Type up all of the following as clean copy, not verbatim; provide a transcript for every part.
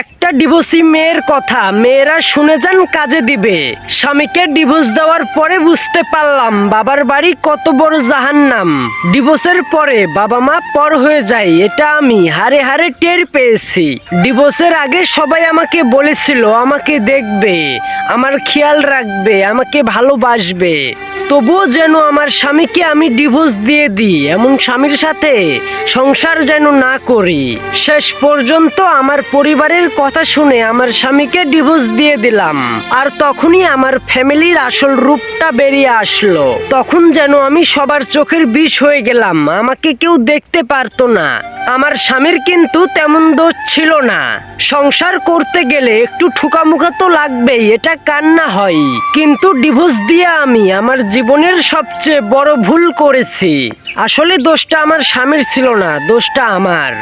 একটা ডিভোর্সি মেয়ের কথা মেয়েরা শুনে যান কাজে দিবে। স্বামীকে ডিভোর্স দেওয়ার পরে বুঝতে পারলাম বাবার বাড়ি কত বড় জাহান্নাম। ডিভোর্সের পরে বাবা মা পর হয়ে যায়, এটা আমি হারে হারে টের পেয়েছি। ডিভোর্সের আগে সবাই আমাকে বলেছিল আমাকে দেখবে, আমার খেয়াল রাখবে, আমাকে ভালোবাসবে। তবুও যেন আমার স্বামীকে আমি ডিভোর্স দিয়ে দিই, এমন স্বামীর সাথে সংসার যেন না করি। শেষ পর্যন্ত আমার পরিবারের কথা শুনে আমার স্বামীকে ডিভোর্স দিয়ে দিলাম। আর তখনই আমার ফ্যামিলির আসল রূপটা বেরিয়ে আসলো। তখন যেন আমি সবার চোখের বিষ হয়ে গেলাম, আমাকে কেউ দেখতে পারতো না। আমার স্বামীর কিন্তু তেমন দোষ ছিল না। সংসার করতে গেলে একটু ঠুকামুখা তো লাগবেই, এটা কান্না হয়। কিন্তু ডিভোর্স দিয়ে আমি আমার জীবনের সবচেয়ে বড় ভুল করেছি। আসলে দোষটা আমার স্বামীর ছিল না, দোষটা আমার।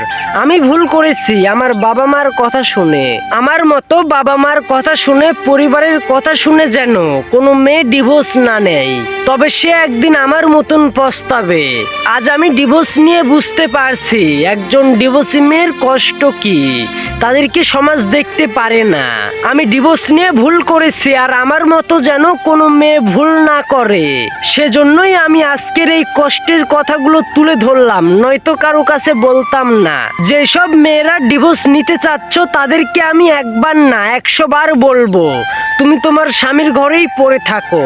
আমি ভুল করেছি আমার বাবা মার কথা শুনে। আমার মতো বাবা মার কথা শুনে, পরিবারের কথা শুনে যেন কোনো মেয়ে ডিভোর্স না নেয়, তবে সে একদিন আমার মতন পস্তাবে। আজ আমি ডিভোর্স নিয়ে বুঝতে পারছি একজন ডিভোর্সি মেয়ের কষ্ট কি। তাদেরকে সমাজ দেখতে পারে না। আমি ডিভোর্স নিয়ে ভুল করেছি, আর আমার মতো যেন কোনো মেয়ে ভুল না করে। সেজন্যই আমি আজকের এই কষ্টের কথাগুলো তুলে ধরলাম, নয়তো কারো কাছে বলতাম না। যেসব মেয়েরা ডিভোর্স নিতে চাচ্ছ তাদেরকে আমি একবার না 100 বার বলবো, তুমি তোমার স্বামীর ঘরেই পড়ে থাকো।